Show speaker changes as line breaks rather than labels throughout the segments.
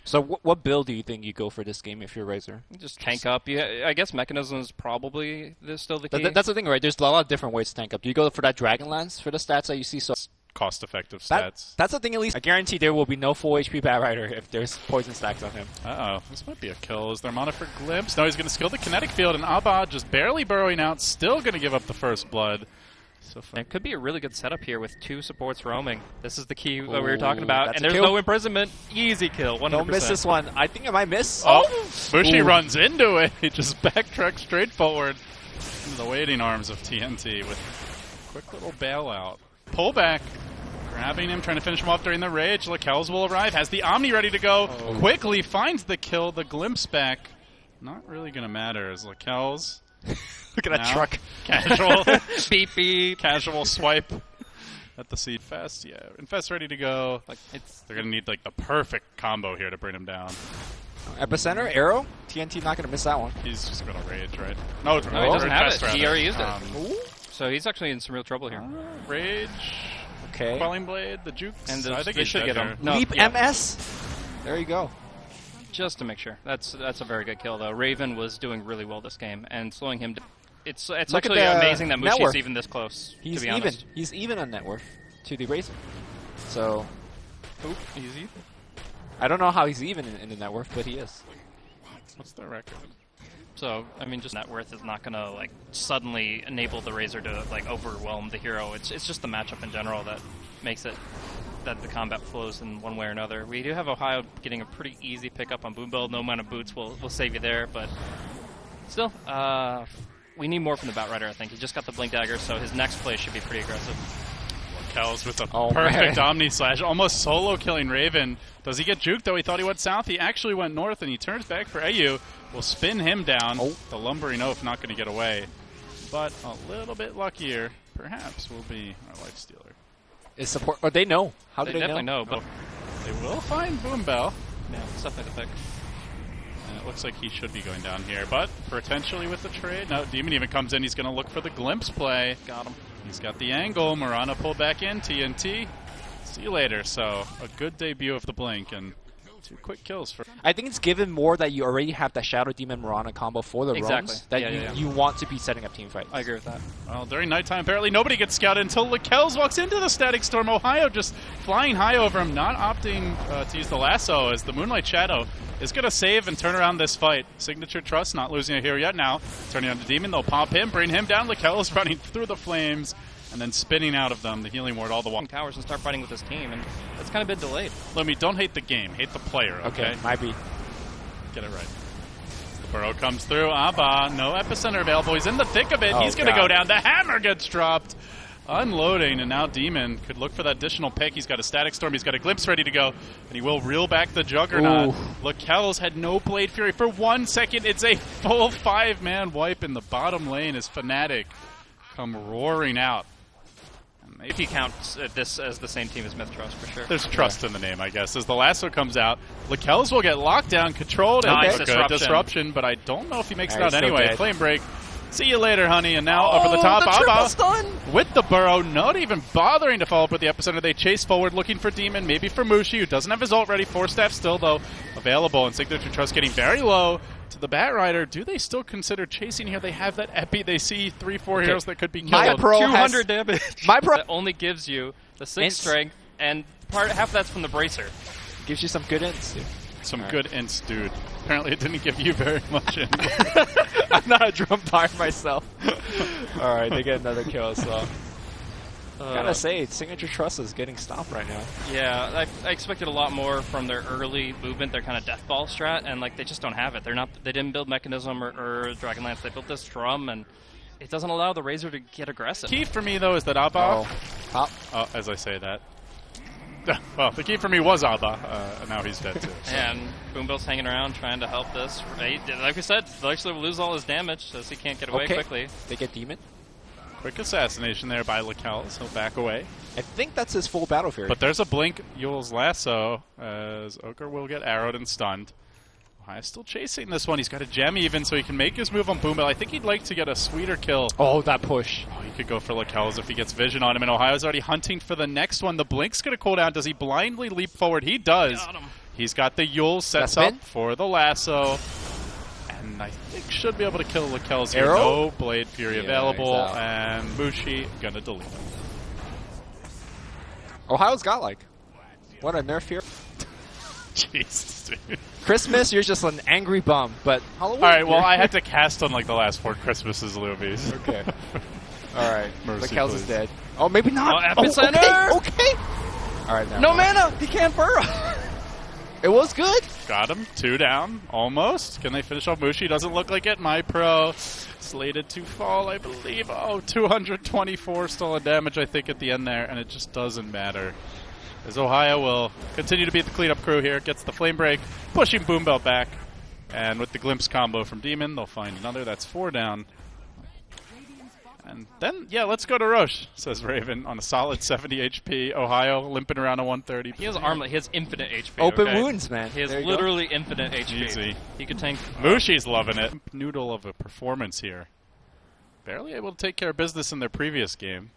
So what build do you think you go for this game if you're Razor?
Just tank up. I guess Mechanism is probably still the key.
That's the thing, right? There's a lot of different ways to tank up. Do you go for that Dragon Lance for the stats that you see? So
cost-effective stats.
That's the thing, at least. I guarantee there will be no full HP Batrider if there's poison stacks on him.
Uh-oh. This might be a kill. Is there mana for Glimpse? No, he's going to skill the kinetic field, and Abba just barely burrowing out, still going to give up the first blood. So
it could be a really good setup here with 2 supports roaming. This is the key that we were talking about. And there's no imprisonment. Easy kill, 100%.
Don't miss this one. I think I might miss.
Oh, Bushi runs into it. He just backtracks straight forward into the waiting arms of TNT with a quick little bailout. Pull back. Grabbing him, trying to finish him off during the rage. Lakelz will arrive, has the Omni ready to go. Quickly finds the kill, the glimpse back. Not really going to matter as Lakelz.
Look at that truck.
Casual.
Beep beep.
Casual swipe at the Seed Fest. Yeah, Infest ready to go. They're going to need like the perfect combo here to bring him down.
Epicenter, Arrow. TNT not going to miss that one.
He's just going to rage, right? No,
he doesn't have it.
Rather.
He already used it. So he's actually in some real trouble here.
Rage.
Okay.
Quelling Blade, the jukes.
And
I think
they should get him. No,
Leap MS. There you go.
Just to make sure. That's a very good kill, though. Raven was doing really well this game, and slowing him down. It's actually amazing that Mushi's even this close, to be honest.
He's even on net worth to the Razor. So,
oop, easy.
I don't know how he's even in the net worth, but he is.
What's the record?
So, I mean, just net worth is not going to, like, suddenly enable the Razor to, like, overwhelm the hero. It's just the matchup in general that makes it that the combat flows in one way or another. We do have Ohio getting a pretty easy pickup on Boom Build. No amount of boots will save you there, but still, we need more from the Batrider, I think. He just got the Blink Dagger, so his next play should be pretty aggressive.
Kells with a perfect Omni Slash, almost solo killing Raven. Does he get juked, though? He thought he went south. He actually went north, and he turns back for AU. Will spin him down. The Lumbering Oaf not going to get away. But a little bit luckier, perhaps, will be our Life Stealer.
Is support? Or they know. How do they know?
They definitely know, but
they will find Boom Bell.
Yeah, it's definitely the pick.
And it looks like he should be going down here, but potentially with the trade. No, Demon even comes in. He's going to look for the glimpse play.
Got him.
He's got the angle. Marana pulled back in. TNT. See you later. So a good debut of the Blink and 2 quick kills for.
I think it's given more that you already have the Shadow Demon Marana combo for the roams that you want to be setting up team fights.
I agree with that.
Well, during nighttime, apparently nobody gets scouted until Lakelz walks into the Static Storm. Ohio just flying high over him, not opting to use the lasso as the Moonlight Shadow is going to save and turn around this fight. Signature Trust not losing a hero yet now. Turning on the Demon, they'll pop him, bring him down. Lakelz running through the flames and then spinning out of them, the healing ward all the while.
Towers and start fighting with his team, and that's kind of been delayed.
Lumi, don't hate the game, hate the player, okay?
Might be.
Get it right. The burrow comes through. Abba, no epicenter available. He's in the thick of it. He's going to go down. The hammer gets dropped. Unloading, and now Demon could look for that additional pick. He's got a Static Storm. He's got a Glimpse ready to go, and he will reel back the Juggernaut. Lakelz had no Blade Fury for 1 second. It's a full 5-man wipe in the bottom lane as Fnatic come roaring out.
If you count this as the same team as Myth Trust, for sure.
There's trust in the name, I guess. As the lasso comes out, Lakelz will get locked down, controlled, and good disruption, but I don't know if he makes it out anyway. Flame break. See you later, honey. And now over the top, Abba with the burrow, not even bothering to follow up with the epicenter. They chase forward, looking for Demon, maybe for Mushi, who doesn't have his ult ready. 4-staff still, though, available, and Signature Trust getting very low to the Batrider. Do they still consider chasing here? They have that epi. They see 3-4 heroes that could be killed.
My pro
200 damage.
My pro
that only gives you the 6 strength, and half that's from the Bracer.
Gives you some good ints.
Some good ints, dude. Apparently it didn't give you very much int.
I'm not a drum buyer myself. Alright, they get another kill, so. Gotta say, Signature Trust is getting stopped right now.
Yeah, I expected a lot more from their early movement, their kind of death ball strat, and like they just don't have it. They didn't build Mechanism or Dragon Lance. They built this drum, and it doesn't allow the Razor to get aggressive.
Key for me though is that Abba. As I say that. Well, the key for me was Abba, and now he's dead too. So.
And Boombill's hanging around trying to help this. Like we said, Lexler will lose all his damage, so he can't get away quickly.
They get Demon.
Quick assassination there by Lakelz. He'll back away.
I think that's his full battle fury.
But there's a blink Yule's lasso as Ochre will get arrowed and stunned. Ohio's still chasing this one. He's got a gem even, so he can make his move on Boombill. I think he'd like to get a sweeter kill.
Oh, that push.
Oh, he could go for Lakelz if he gets vision on him, and Ohio's already hunting for the next one. The blink's going to cool down. Does he blindly leap forward? He does. He's got the Yule sets up for the lasso. And I think should be able to kill Lakel's here. No Blade Fury available, and Mushi gonna delete him.
Ohio's got like, what, a nerf here?
Jesus, dude.
Christmas, you're just an angry bum, but Halloween.
Alright, well, I had to cast on like the last 4 Christmases, Lubies.
Okay. Alright, Lakel's is
please.
dead. Oh, maybe not.
Epicenter!
Okay. Alright, now.
No mana! He can't burrow!
It was good.
Got him. 2 down. Almost. Can they finish off Mushi? Doesn't look like it. My Pro slated to fall, I believe. Oh, 224 still in damage, I think, at the end there. And it just doesn't matter. As Ohio will continue to be the cleanup crew here. Gets the Flame Break. Pushing Boom Belt back. And with the Glimpse combo from Demon, they'll find another. That's 4 down. And then, yeah, let's go to Roche, says Raven, on a solid 70 HP. Ohio limping around a 130.
He has armlet. He has infinite HP.
Open wounds, man.
He has literally infinite HP.
Easy.
He could tank.
Mushi's loving it. Noodle of a performance here. Barely able to take care of business in their previous game.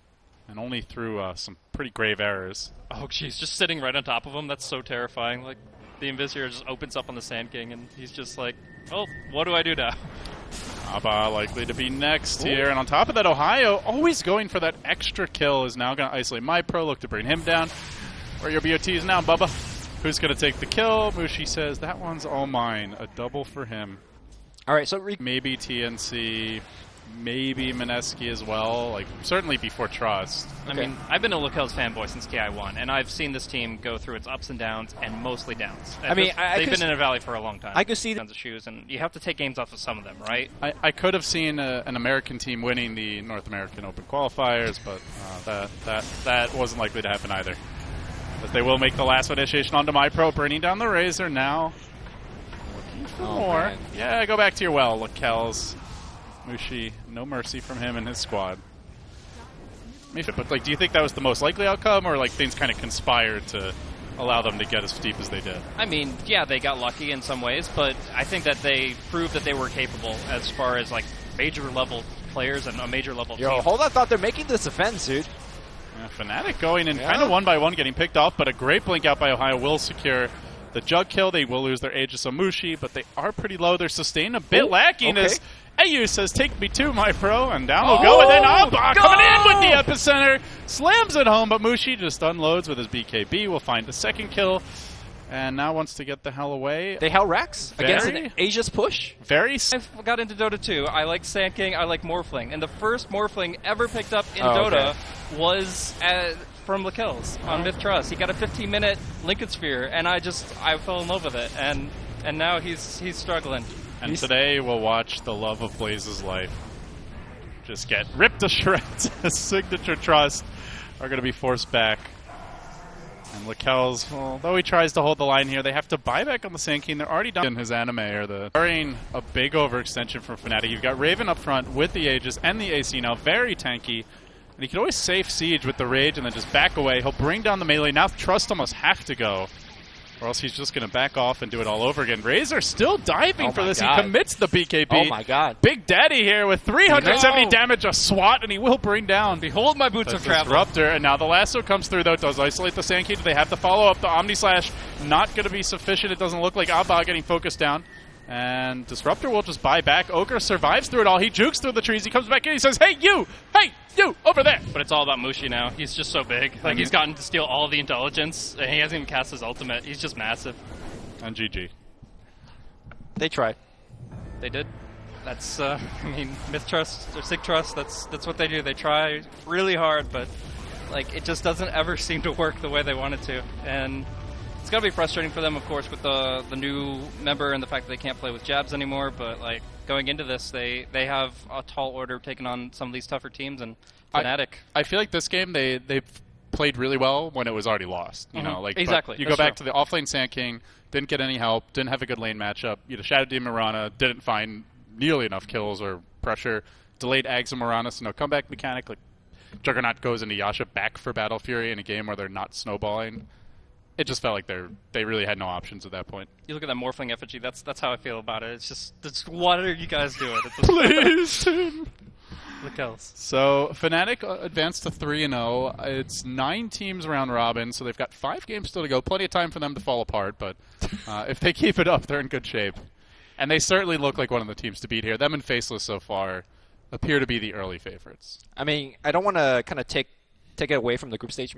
And only through some pretty grave errors.
Oh, jeez. Just sitting right on top of him. That's so terrifying. Like, the Invis just opens up on the Sand King, and he's just like, oh, what do I do now?
Abba likely to be next here. And on top of that, Ohio always going for that extra kill is now going to isolate my Pro. Look to bring him down. Where your BOT is now, Bubba. Who's going to take the kill? Mushi says, that one's all mine. A double for him.
All right, so
maybe TNC, maybe Mineski as well. Like, certainly before Trust.
I mean, I've been a Lakel's fanboy since TI1, and I've seen this team go through its ups and downs, and mostly downs.
I mean,
they've been in a valley for a long time.
I could see
tons of shoes, and you have to take games off of some of them, right?
I could have seen an American team winning the North American Open qualifiers, but that wasn't likely to happen either. But they will make the last initiation onto my Pro, bringing down the Razor now. Looking for more. Man. Yeah, go back to your well, Lakel's. Mushi, no mercy from him and his squad. But like, do you think that was the most likely outcome, or like things kind of conspired to allow them to get as deep as they did?
I mean, yeah, they got lucky in some ways, but I think that they proved that they were capable as far as like major level players and a major level team.
Hold on, thought they're making this offense, dude.
Yeah, Fnatic going in kind of one by one, getting picked off, but a great blink out by Ohio will secure the Jug kill. They will lose their Aegis on Mushi, but they are pretty low. Their sustain a bit lacking as Ayu says, take me to my Pro, and down we'll go, and then Abba coming in with the epicenter, slams it home, but Mushi just unloads with his BKB. Will find the second kill, and now wants to get the hell away.
They hell Rex against an Aegis push.
Very.
I got into Dota 2. I like Sand King, I like Morphling, and the first Morphling ever picked up in Dota was from Lakel's on Myth Trust. He got a 15-minute Lincoln Sphere, and I fell in love with it, and now he's struggling.
And today we'll watch the love of Blaze's life just get ripped to shreds. Signature Trust are going to be forced back. And Lakel's, although he tries to hold the line here, they have to buy back on the Sand King. They're already done in his anime. Barring a big overextension from Fnatic. You've got Raven up front with the Aegis and the AC now, very tanky. And he can always safe siege with the Rage and then just back away. He'll bring down the melee. Now Trust almost have to go, or else he's just going to back off and do it all over again. Razor still diving for this.
God.
He commits the BKB.
Oh my god.
Big Daddy here with 370 damage, a swat, and he will bring down.
Behold my boots of travel.
Disruptor, and now the lasso comes through, though. Does isolate the Sand King. Do they have to follow up? The Omni Slash not going to be sufficient. It doesn't look like Abba getting focused down. And Disruptor will just buy back. Ogre survives through it all. He jukes through the trees. He comes back in. He says, hey, you! Hey, you! Over there!
But it's all about Mushi now. He's just so big. Like, he's gotten to steal all the intelligence, and he hasn't even cast his ultimate. He's just massive.
And GG.
They tried.
They did. That's, I mean, Myth Trust, or Sig Trust, that's what they do. They try really hard, but, like, it just doesn't ever seem to work the way they want it to. And it's gotta be frustrating for them, of course, with the new member and the fact that they can't play with jabs anymore, but, like, going into this, they have a tall order taking on some of these tougher teams, and Fnatic.
I feel like this game, they've played really well when it was already lost. You know, like,
exactly.
You go back to the offlane Sand King, didn't get any help, didn't have a good lane matchup. You know, Shadow Demon Mirana didn't find nearly enough kills or pressure. Delayed Ags and Mirana, so no comeback mechanic. Like, Juggernaut goes into Yasha back for Battle Fury in a game where they're not snowballing. It just felt like they really had no options at that point.
You look at that Morphling effigy, that's how I feel about it. It's just, what are you guys doing?
Please, Tim. So Fnatic advanced to 3-0. It's 9 teams round robin, so they've got 5 games still to go. Plenty of time for them to fall apart, but if they keep it up, they're in good shape. And they certainly look like one of the teams to beat here. Them and Faceless so far appear to be the early favorites.
I mean, I don't want to kind of take it away from the group stage